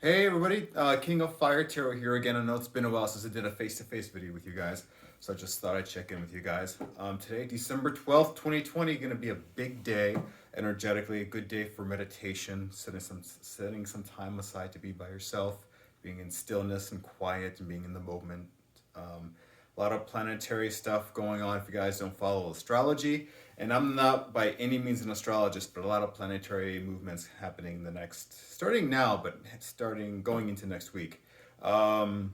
Hey everybody, King of Fire Tarot here again. I know it's been a while since I did a face-to-face video with you guys, so I just thought I'd check in with you guys. Today, December 12th, 2020, gonna be a big day, energetically, a good day for meditation, setting some time aside to be by yourself, being in stillness and quiet and being in the moment. Um, a lot of planetary stuff going on if you guys don't follow astrology. And I'm not by any means an astrologist, but a lot of planetary movements happening the next, starting now, but starting going into next week. Um,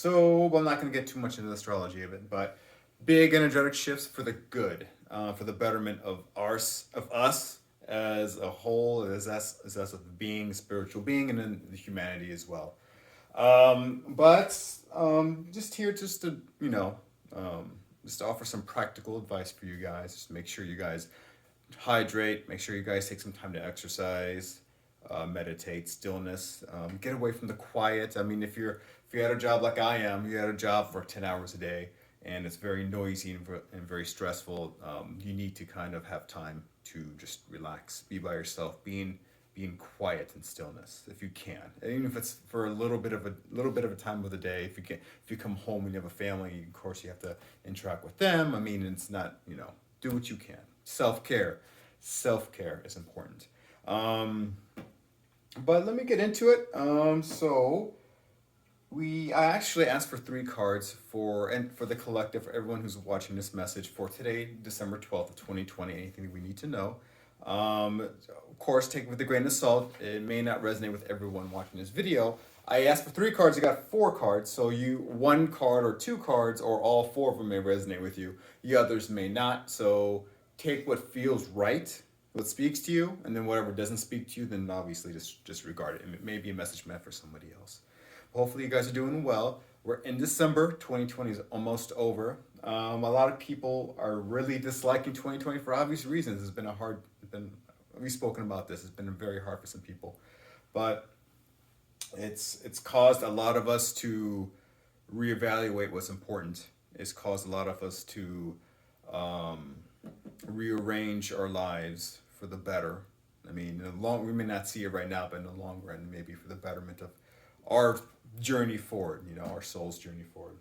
well, I'm not going to get too much into the astrology of it, but big energetic shifts for the good, for the betterment of us as a whole, as a being, spiritual being, and then the humanity as well. But just here, just to just to offer some practical advice for you guys. Just make sure you guys hydrate. Make sure you guys take some time to exercise, meditate, stillness. Get away from the quiet. I mean, if you had a job like I am, you had a job for 10 hours a day, and it's very noisy and very stressful. You need to kind of have time to just relax, be by yourself, being quiet and stillness if you can. And even if it's for a little bit of a time of the day, if you come home and you have a family, of course you have to interact with them. I mean, it's not, do what you can. Self care is important. Um, but let me get into it. I actually asked for three cards for the collective, for everyone who's watching this message for today, December 12th of 2020. Anything that we need to know. Of course, take it with a grain of salt. It may not resonate with everyone watching this video. I asked for three cards. I got four cards. So one card or two cards or all four of them may resonate with you. The others may not. So take what feels right, what speaks to you, and then whatever doesn't speak to you, then obviously just disregard it. It may be a message meant for somebody else. Hopefully, you guys are doing well. We're in December. 2020 is almost over. A lot of people are really disliking 2020 for obvious reasons. We've spoken about this. It's been very hard for some people, but it's caused a lot of us to reevaluate what's important. It's caused a lot of us to um, rearrange our lives for the better. I mean, we may not see it right now, but in the long run, maybe for the betterment of our journey forward. Our soul's journey forward.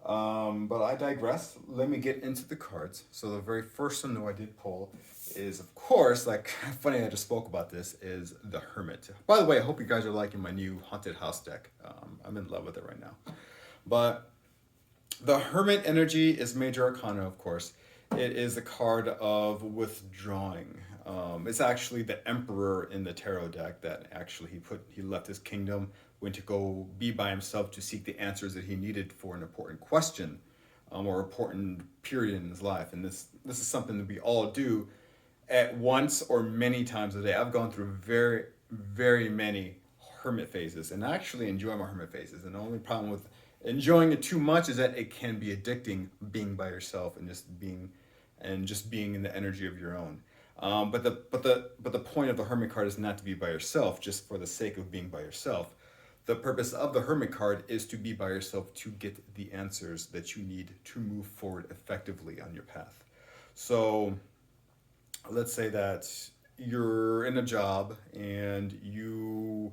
But I digress. Let me get into the cards. So the very first one that I did pull is, of course, like funny I just spoke about this, is the Hermit. By the way, I hope you guys are liking my new Haunted House deck. I'm in love with it right now. But the Hermit energy is Major Arcana, of course. It is a card of withdrawing. It's actually the Emperor in the tarot deck that actually he left his kingdom, went to go be by himself to seek the answers that he needed for an important question, or important period in his life. And this is something that we all do at once or many times a day. I've gone through very, very many hermit phases, and I actually enjoy my hermit phases. And the only problem with enjoying it too much is that it can be addicting, being by yourself and just being in the energy of your own. But the point of the hermit card is not to be by yourself just for the sake of being by yourself. The purpose of the hermit card is to be by yourself to get the answers that you need to move forward effectively on your path. So let's say that you're in a job and you're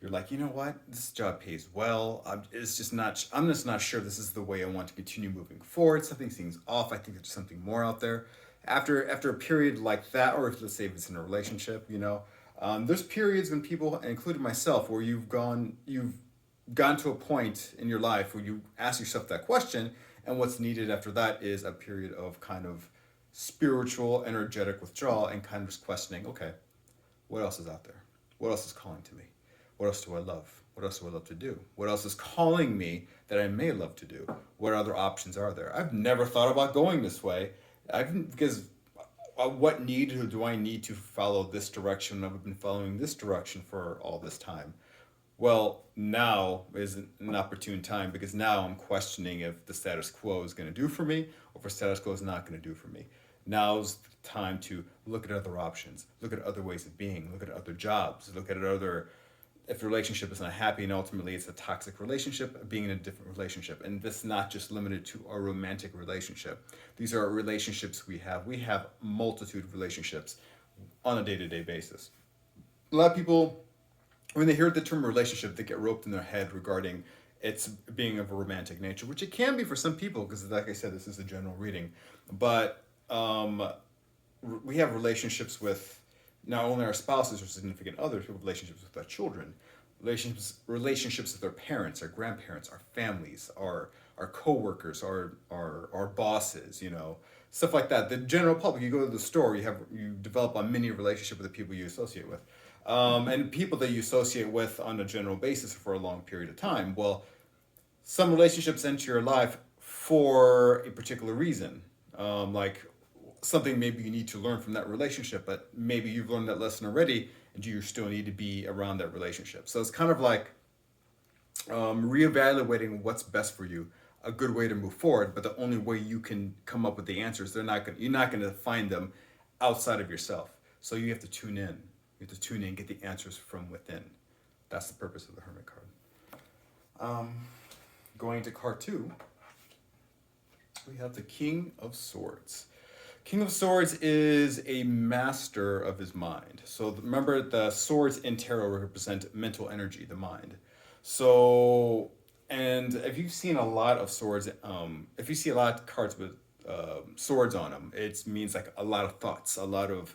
like, you know what, this job pays well. I'm just not sure this is the way I want to continue moving forward. Something seems off. I think there's something more out there. After a period like that, or if, let's say if it's in a relationship, there's periods when people, including myself, where you've gone to a point in your life where you ask yourself that question, and what's needed after that is a period of kind of spiritual, energetic withdrawal, and kind of just questioning, okay, what else is out there? What else is calling to me? What else do I love? What else do I love to do? What else is calling me that I may love to do? What other options are there? I've never thought about going this way. Because what need do I need to follow this direction? I've been following this direction for all this time. Well, now is an opportune time because now I'm questioning if the status quo is going to do for me or if the status quo is not going to do for me. Now's the time to look at other options, look at other ways of being, look at other jobs, look at other. If the relationship is not happy and ultimately it's a toxic relationship, being in a different relationship. And this is not just limited to a romantic relationship. These are relationships we have. We have multitude of relationships on a day-to-day basis. A lot of people when they hear the term relationship, they get roped in their head regarding it's being of a romantic nature, which it can be for some people, because, like I said, this is a general reading. But we have relationships with not only our spouses or significant others, we have relationships with our children, relationships with our parents, our grandparents, our families, our coworkers, our bosses, stuff like that. The general public, you go to the store, you develop a mini relationship with the people you associate with, and people that you associate with on a general basis for a long period of time. Well, some relationships enter your life for a particular reason, like something maybe you need to learn from that relationship, but maybe you've learned that lesson already, and you still need to be around that relationship. So it's kind of like reevaluating what's best for you, a good way to move forward. But the only way you can come up with the answers, you're not going to find them outside of yourself. So you have to tune in. You have to tune in, get the answers from within. That's the purpose of the Hermit card. Going to card 2, we have the King of Swords. King of Swords is a master of his mind. So remember, the swords in tarot represent mental energy, the mind. So, and if you've seen a lot of swords, if you see a lot of cards with swords on them, it means like a lot of thoughts, a lot of,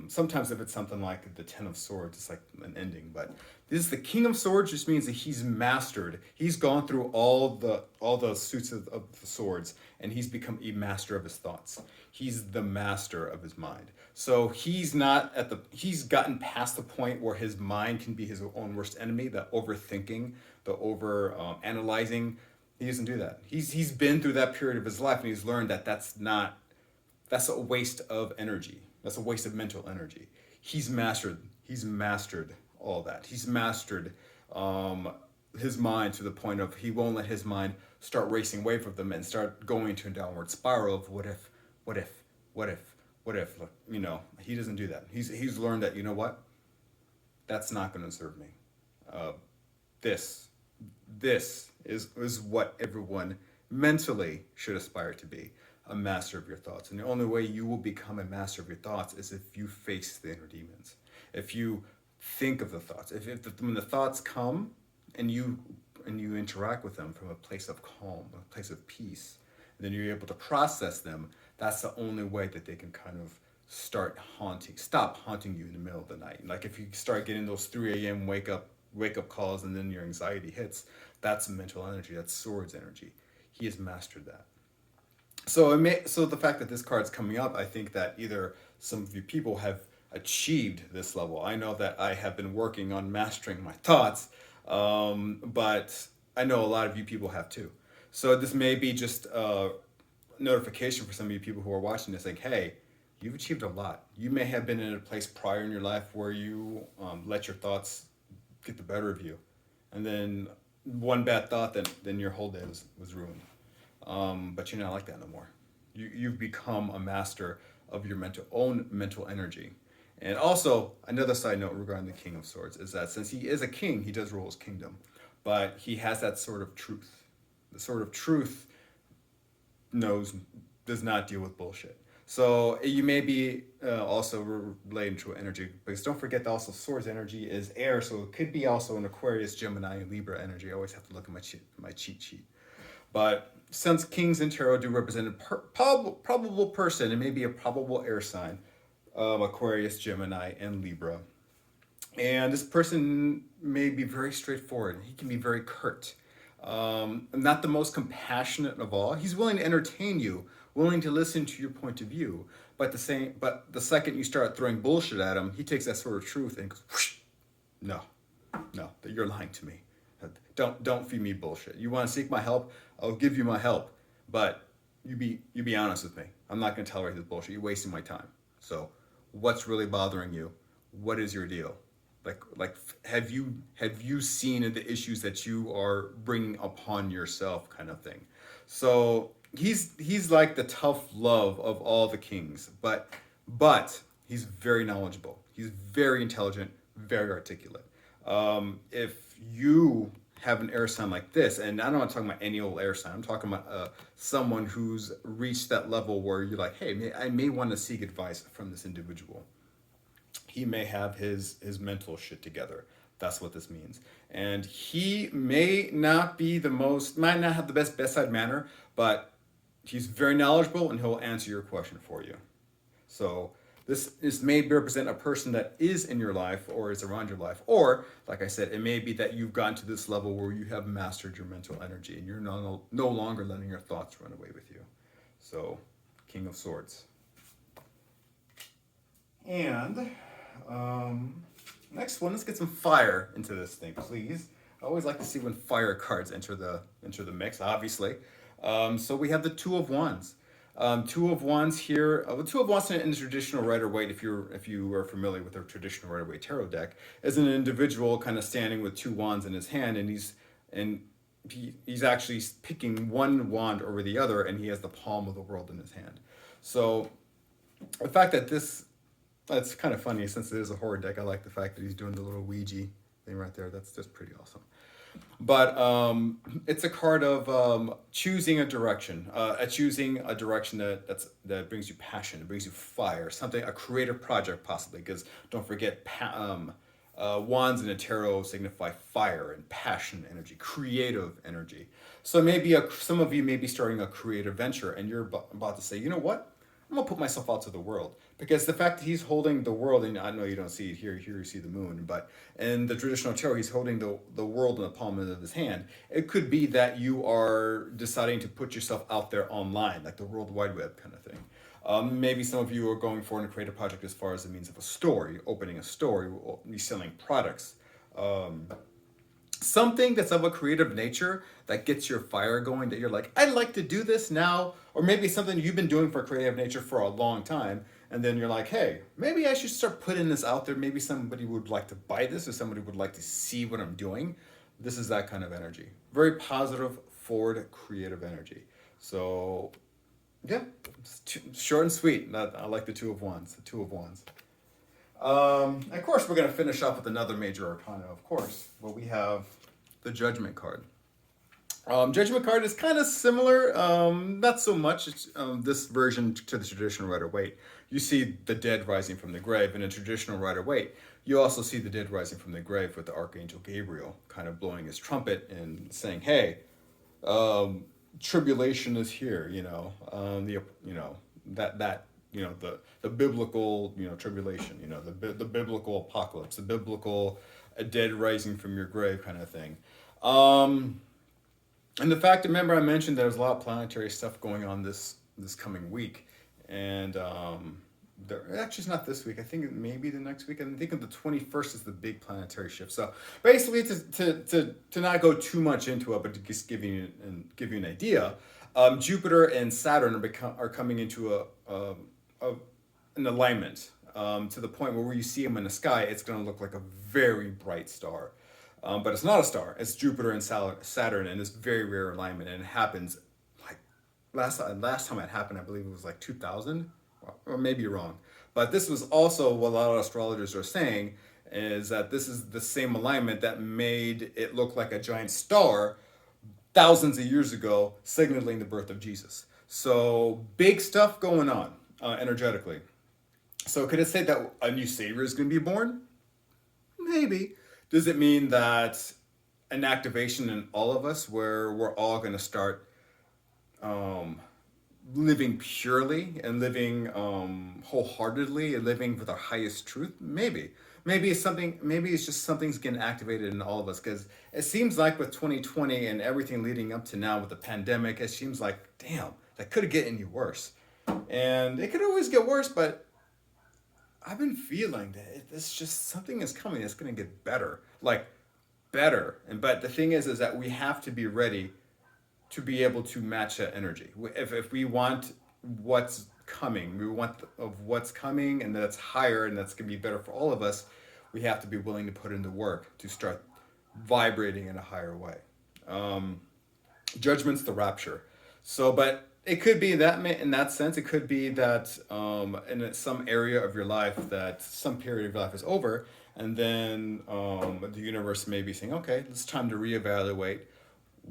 sometimes if it's something like the Ten of Swords, it's like an ending. But this is the King of Swords, just means that he's mastered. He's gone through all the suits of the swords, and he's become a master of his thoughts. He's the master of his mind. So he's gotten past the point where his mind can be his own worst enemy, the overthinking, the over analyzing. He doesn't do that. He's been through that period of his life, and he's learned that that's a waste of energy. That's a waste of mental energy. He's mastered all that. He's mastered his mind to the point of he won't let his mind start racing away from them and start going into a downward spiral of what if. Look, he doesn't do that. He's learned that, that's not going to serve me. This is what everyone mentally should aspire to be, a master of your thoughts. And the only way you will become a master of your thoughts is if you face the inner demons. If you think of the thoughts. When the thoughts come and you interact with them from a place of calm, a place of peace, and then you're able to process them, that's the only way that they can kind of stop haunting you in the middle of the night. Like if you start getting those 3 a.m. wake up calls and then your anxiety hits, that's mental energy, that's swords energy. He has mastered that. So the fact that this card's coming up, I think that either some of you people have achieved this level. I know that I have been working on mastering my thoughts, but I know a lot of you people have too. So this may be just a notification for some of you people who are watching this, like, hey, you've achieved a lot. You may have been in a place prior in your life where you let your thoughts get the better of you, and then one bad thought, then your whole day was ruined. But you're not like that no more. You've become a master of your own mental energy. And also, another side note regarding the King of Swords is that since he is a king, he does rule his kingdom, but he has that sort of truth. The sort of truth does not deal with bullshit. So you may be also relating to energy, because don't forget that also Swords energy is air, so it could be also an Aquarius, Gemini, and Libra energy. I always have to look at my cheat sheet. But since kings in tarot do represent a probable person, it may be a probable air sign, Aquarius, Gemini, and Libra. And this person may be very straightforward. He can be very curt. Not the most compassionate of all. He's willing to entertain you, willing to listen to your point of view. But the second you start throwing bullshit at him, he takes that sort of truth and goes, whoosh, no, you're lying to me. Don't feed me bullshit. You want to seek my help? I'll give you my help. But you be honest with me. I'm not going to tolerate this bullshit. You're wasting my time. So what's really bothering you? What is your deal? Like have you seen the issues that you are bringing upon yourself, kind of thing. So he's like the tough love of all the kings, but he's very knowledgeable. He's very intelligent, very articulate. If you have an air sign like this, and I'm not talking about any old air sign, I'm talking about someone who's reached that level where you're like, hey, I may want to seek advice from this individual. He may have his mental shit together, That's what this means. And he may not be the most, might not have the best bedside manner, but he's very knowledgeable and he'll answer your question for you. So this may represent a person that is in your life or is around your life. Or, like I said, it may be that you've gotten to this level where you have mastered your mental energy and you're no longer letting your thoughts run away with you. So, King of Swords. And next one, let's get some fire into this thing, please. I always like to see when fire cards enter the mix, obviously. So we have the Two of Wands. Two of Wands here. The Two of Wands in the traditional Rider-Waite, if you are familiar with the traditional Rider-Waite tarot deck, is an individual kind of standing with two wands in his hand, and he's actually picking one wand over the other, and he has the palm of the world in his hand. So the fact that that's kind of funny since it is a horror deck. I like the fact that he's doing the little Ouija thing right there. That's just pretty awesome. But it's a card of choosing a direction, choosing a direction that brings you passion, it brings you fire, something, a creative project possibly. Because don't forget, wands in the tarot signify fire and passion energy, creative energy. So maybe some of you may be starting a creative venture, and you're about to say, you know what? I'm gonna put myself out to the world, because the fact that he's holding the world, and I know you don't see it here you see the moon, but in the traditional tarot, he's holding the world in the palm of his hand. It could be that you are deciding to put yourself out there online, like the World Wide Web kind of thing. Maybe some of you are going for a creative project as far as the means of a store, you're opening a store, you're selling products. Something that's of a creative nature that gets your fire going, that you're like, I'd like to do this now. Or maybe something you've been doing for creative nature for a long time, and then you're like, hey, maybe I should start putting this out there. Maybe somebody would like to buy this, or somebody would like to see what I'm doing. This is that kind of energy. Very positive, forward, creative energy. So yeah, short and sweet. I like the Two of Wands. The Two of Wands. Of course, we're going to finish up with another major arcana, of course. Well, we have the Judgment card. Judgment card is kind of similar, not so much. It's, this version to the traditional Rider-Waite. You see the dead rising from the grave. In a traditional Rider-Waite, you also see the dead rising from the grave with the Archangel Gabriel kind of blowing his trumpet and saying, hey, tribulation is here, the biblical, tribulation, the biblical apocalypse, the biblical dead rising from your grave kind of thing. And the fact, remember I mentioned there was a lot of planetary stuff going on this coming week. And actually it's not this week. I think it may be the next week. I think the 21st is the big planetary shift. So basically to not go too much into it, but to just give you an idea, Jupiter and Saturn are coming into an alignment to the point where you see them in the sky, it's going to look like a very bright star. But it's not a star. It's Jupiter and Saturn in this very rare alignment, and it happens like last time it happened, I believe it was like 2000, or maybe you're wrong. But this was also what a lot of astrologers are saying, is that this is the same alignment that made it look like a giant star thousands of years ago, signaling the birth of Jesus. So big stuff going on energetically. So could it say that a new savior is going to be born? Maybe. Does it mean that an activation in all of us where we're all going to start living purely and living wholeheartedly and living with our highest truth? Maybe. Maybe it's just something's getting activated in all of us, because it seems like with 2020 and everything leading up to now with the pandemic, it seems like, damn, that could get any worse. And it could always get worse, but I've been feeling that it's just something is coming. It's going to get better, like better. But the thing is that we have to be ready to be able to match that energy. If we want what's coming, what's coming, and that's higher and that's going to be better for all of us, we have to be willing to put in the work to start vibrating in a higher way. Judgment's the rapture. So, but it could be that in that sense, it could be that in some area of your life, that some period of your life is over, and then the universe may be saying, okay, it's time to reevaluate.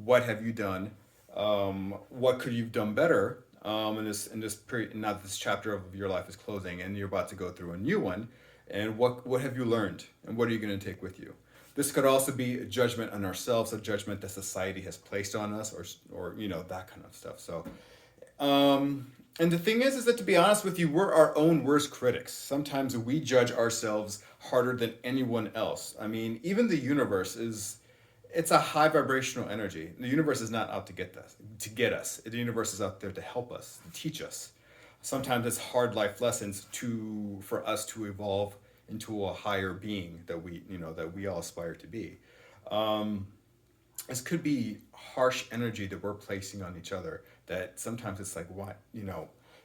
What have you done? What could you've done better in this period? Now that this chapter of your life is closing, and you're about to go through a new one. And what have you learned? And what are you going to take with you? This could also be a judgment on ourselves, a judgment that society has placed on us, or that kind of stuff. So, and the thing is that to be honest with you, we're our own worst critics. Sometimes we judge ourselves harder than anyone else. I mean, even the universe is, it's a high vibrational energy. The universe is not out to get us, The universe is out there to help us, to teach us. Sometimes it's hard life lessons for us to evolve into a higher being that we all aspire to be. This could be harsh energy that we're placing on each other, that sometimes it's like, what,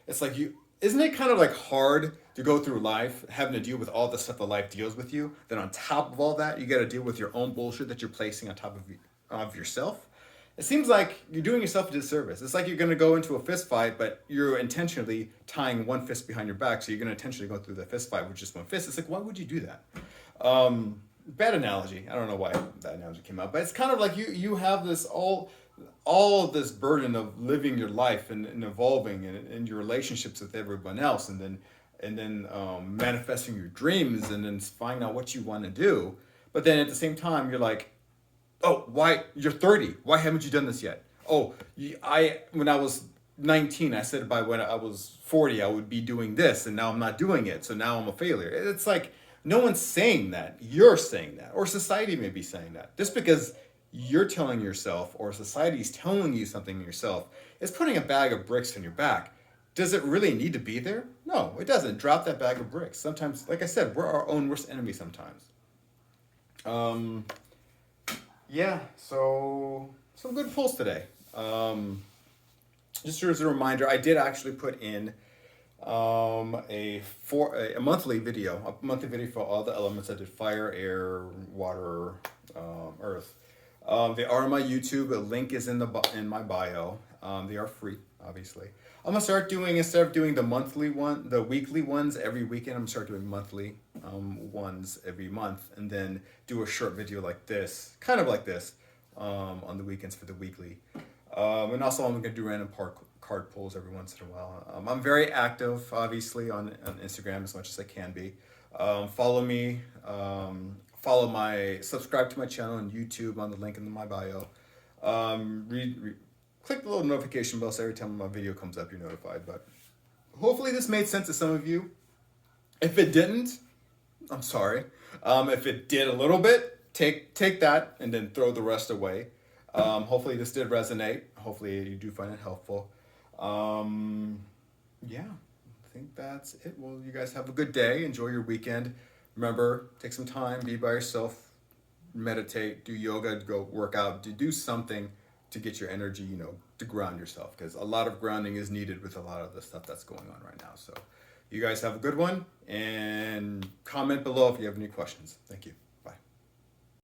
it's like, isn't it kind of like hard to go through life having to deal with all the stuff that life deals with you? Then on top of all that, you got to deal with your own bullshit that you're placing on top of yourself. It seems like you're doing yourself a disservice. It's like you're going to go into a fist fight, but you're intentionally tying one fist behind your back. So you're going to intentionally go through the fist fight with just one fist. It's like, why would you do that? Bad analogy. I don't know why that analogy came out, but it's kind of like you have this all of this burden of living your life and evolving and your relationships with everyone else, and then manifesting your dreams, and then finding out what you want to do. But then at the same time, you're like, oh, why, you're 30? Why haven't you done this yet? Oh, when I was 19, I said by when I was 40, I would be doing this, and now I'm not doing it. So now I'm a failure. It's like, no one's saying that. You're saying that, or society may be saying that. Just because you're telling yourself, or society's telling you something yourself, is putting a bag of bricks on your back. Does it really need to be there? No, it doesn't. Drop that bag of bricks. Sometimes, like I said, we're our own worst enemy sometimes. Yeah, so some good pulls today. Just as a reminder, I did actually put in a monthly video for all the elements. I did fire, air, water, earth. They are on my YouTube. A link is in my bio. They are free, obviously. I'm gonna start doing, instead of doing the weekly ones every weekend, I'm gonna start doing monthly ones every month, and then do a short video like this, kind of like this, on the weekends for the weekly. And also I'm gonna do random card pulls every once in a while. I'm very active, obviously, on Instagram as much as I can be. Follow me. Subscribe to my channel on YouTube on the link in my bio. Click the little notification bell so every time my video comes up, you're notified. But hopefully this made sense to some of you. If it didn't, I'm sorry. If it did a little bit, take that and then throw the rest away. Hopefully this did resonate. Hopefully you do find it helpful. Yeah, I think that's it. Well, you guys have a good day. Enjoy your weekend. Remember, take some time, be by yourself, meditate, do yoga, go work out, do something to get your energy, to ground yourself, because a lot of grounding is needed with a lot of the stuff that's going on right now. So you guys have a good one, and comment below if you have any questions. Thank you.